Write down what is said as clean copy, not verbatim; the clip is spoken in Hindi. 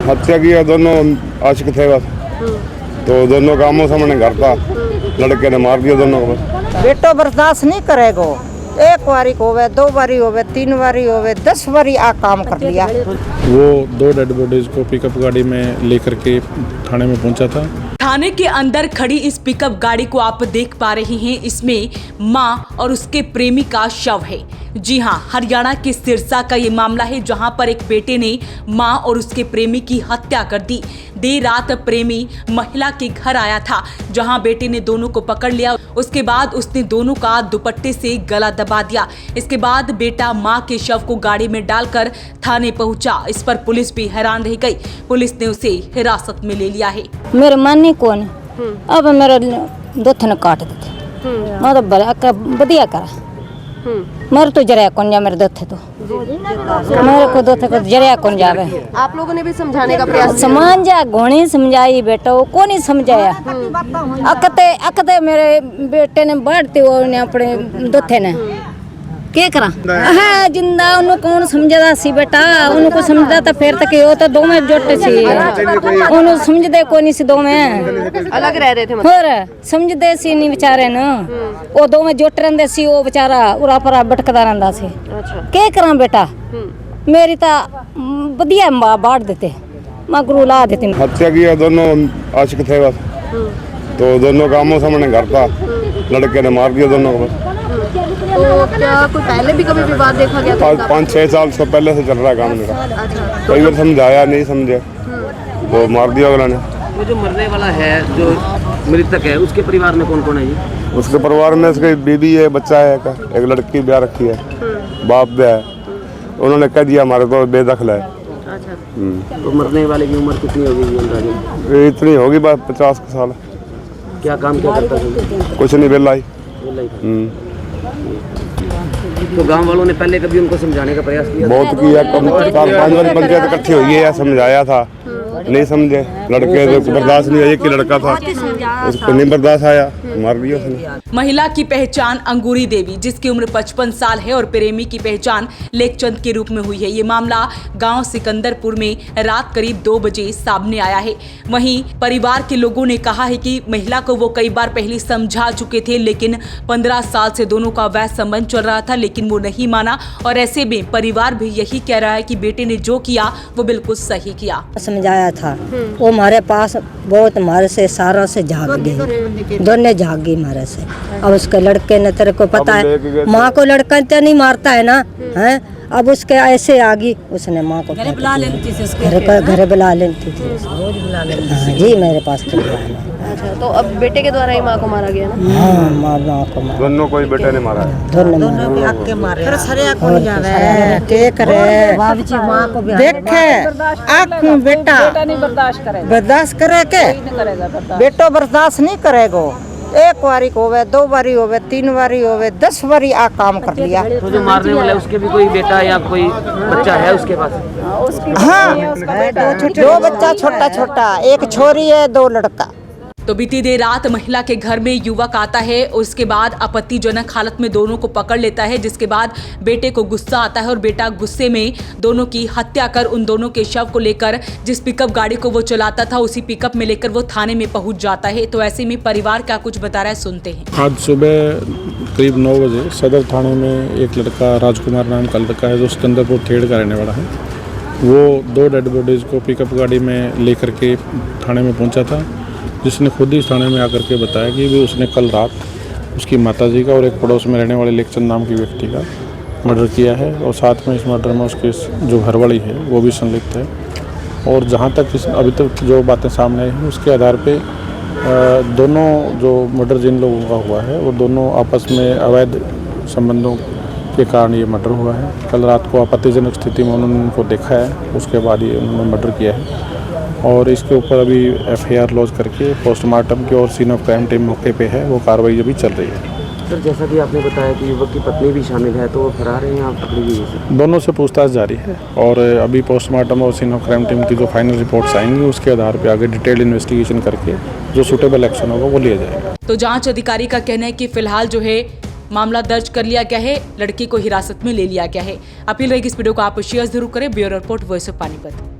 हत्या की है, दोनों आशिक थे बस। तो दोनों का आमो सामने घर था, लड़के ने मार दिया दोनों को बस। बेटो बर्दाश्त नहीं करेगो, एक बारी होवे, दो बारी होवे, तीन बारी होवे, 10 बारी आ काम कर लिया। वो 2 डेड बॉडीज को पिकअप गाड़ी में लेकर के थाने में पहुंचा था। थाने के अंदर खड़ी इस पिकअप गाड़ी को आप देख पा रहे हैं, इसमें मां और उसके प्रेमी का शव है। जी हां, हरियाणा के सिरसा का ये मामला है, जहां पर एक बेटे ने मां और उसके प्रेमी की हत्या कर दी। देर रात प्रेमी महिला के घर आया था, जहां बेटे ने दोनों को पकड़ लिया। उसके बाद उसने दोनों का दुपट्टे से गला दबा दिया। इसके बाद बेटा मां के शव को गाड़ी में डालकर थाने पहुंचा। इस पर पुलिस भी हैरान रह गई। पुलिस ने उसे हिरासत में ले लिया है। मेरे मानी कौन अब मेरे दोथ ने काट देते, मैं तो बढ़िया करा। मर तो जरिया कौन जा, मेरे दोथे तो मेरे को दोथे को जरिया कौन जावे। आप लोगों ने भी समझाने का प्रयास समझ जा, घोड़ी समझाई बेटा, वो कौन ही समझाया। अकते अकते मेरे बेटे ने बढ़ते वो ने अपने दोथे ने के करा है जिंदा, उन्होंने कौन समझदा सी बेटा, उनको समझदा तो फिर तक वो तो दो में जुट सी, उन्होंने समझदे को नहीं सी, दो में अलग रह रहे थे मतलब। और समझदे सी नहीं बेचारे न, वो दो में जुट रहंदे सी, वो बेचारा उरा परा भटकदा रहंदा सी। अच्छा के करा बेटा, मेरी तो बढ़िया मां बाढ़ देते, मां गुरु ला देती। हत्या की है, दोनों आशिक थे बस। तो दोनों का आमो सामने घर था, लड़के ने मार दिया दोनों को बस। तो क्या कोई पहले भी कभी विवाद देखा गया था? 5-6 साल से पहले से चल रहा है काम मेरा। अच्छा, कई बार समझाया, नहीं समझे तो मार दिया अगला ने। वो जो मरने वाला है, जो मृतक है, उसके परिवार में कौन कौन है जी? उसके परिवार में उसकी बीबी है, बच्चा है, एक लड़की ब्याह रखी है, बाप भी है। उन्होंने कह दिया हमारे को बेदखल है। अच्छा, तो मरने वाले की उम्र कितनी होगी अंदाज़ा? इतनी होगी बस 50 साल। क्या काम क्या करता था? कुछ नहीं, बेला ही। तो गांव वालों ने पहले कभी उनको समझाने का प्रयास किया? बहुत किया, 4-5 बार पंचायत इकट्ठी हुई है, समझाया था, नहीं समझे। लड़के तो बर्दाश्त नहीं, एक ही लड़का था, उसको नहीं बर्दाश्त आया, मार दिया उसने। महिला की पहचान अंगूरी देवी, जिसकी उम्र 55 साल है, और प्रेमी की पहचान लेखचंद के रूप में हुई है। ये मामला गांव सिकंदरपुर में रात करीब 2 बजे सामने आया है। वहीं परिवार के लोगों ने कहा है कि महिला को वो कई बार पहले समझा चुके थे, लेकिन 15 साल से दोनों का वैध संबंध चल रहा था, लेकिन वो नहीं माना। और ऐसे में परिवार भी यही कह रहा है कि बेटे ने जो किया वो बिल्कुल सही किया। समझाया था, वो हमारे पास बहुत हमारे से सारा से झाग गई, दोनों झाग गई हमारे से। अब उसके लड़के ने, तेरे को पता है माँ को लड़का तो नहीं मारता है ना, है। अब उसके ऐसे आ गई, उसने माँ को घर बुला लेती थी, घर बुला लेती थी। हाँ जी, मेरे पास तो अच्छा, तो अब बेटे के द्वारा ही माँ को मारा गया ना? हाँ, माँ को मारा, दोनों कोई बेटे ने मारा है, दोनों के मारे फिर सरिया कौन जावे, के करे माँ को देखे आँख में बेटा बर्दाश्त करे के बेटो बर्दाश्त नहीं करेगो, एक बारी होवे, दो बारी होवे, तीन बारी होवे, 10 बारी आ काम कर लिया। तो जो मारने वाला है उसके भी कोई बेटा या कोई बच्चा है उसके पास? हाँ, दो बच्चा छोटा छोटा, एक छोरी है, 2 लड़का। तो बीती देर रात महिला के घर में युवक आता है, उसके बाद आपत्तिजनक हालत में दोनों को पकड़ लेता है, जिसके बाद बेटे को गुस्सा आता है और बेटा गुस्से में दोनों की हत्या कर उन दोनों के शव को लेकर जिस पिकअप गाड़ी को वो चलाता था, उसी पिकअप में लेकर वो थाने में पहुंच जाता है। तो ऐसे में परिवार क्या कुछ बता रहा है, सुनते हैं। आज सुबह करीब 9 बजे सदर थाने में एक लड़का राजकुमार नाम का लड़का है, जो सिकंदरपुर थेड़ का रहने वाला है, वो 2 डेड बॉडीज़ को पिकअप गाड़ी में लेकर के थाने में पहुँचा था, जिसने खुद ही थाने में आकर के बताया कि भी उसने कल रात उसकी माताजी का और एक पड़ोस में रहने वाले लेखचंद नाम की व्यक्ति का मर्डर किया है, और साथ में इस मर्डर में उसकी जो घरवाली है वो भी संलिप्त है। और जहाँ तक अभी तक जो बातें सामने आई हैं, उसके आधार पे दोनों जो मर्डर जिन लोगों का हुआ है, वो दोनों आपस में अवैध संबंधों के कारण ये मर्डर हुआ है। कल रात को आपत्तिजनक स्थिति में उन्होंने उनको देखा है, उसके बाद ये उन्होंने मर्डर किया है। और इसके ऊपर अभी FIR लॉन्च करके पोस्टमार्टम की और सीन ऑफ क्राइम टीम मौके पे है, वो कार्रवाई अभी चल रही है। सर, जैसा कि आपने बताया कि युवक की पत्नी भी शामिल है, तो वो फरार है या पकड़ी गई है? दोनों से पूछताछ जारी है, और अभी पोस्टमार्टम और सीन ऑफ क्राइम टीम की जो फाइनल रिपोर्ट्स आएंगी, उसके आधार पर आगे डिटेल इन्वेस्टिगेशन करके जो सूटेबल एक्शन होगा वो लिया जाएगा। तो जाँच अधिकारी का कहना है कि फिलहाल जो है मामला दर्ज कर लिया गया है, लड़की को हिरासत में ले लिया गया है। अपील रहेगी इस वीडियो को आप शेयर जरूर करें। Bureau report, voice of Panipat.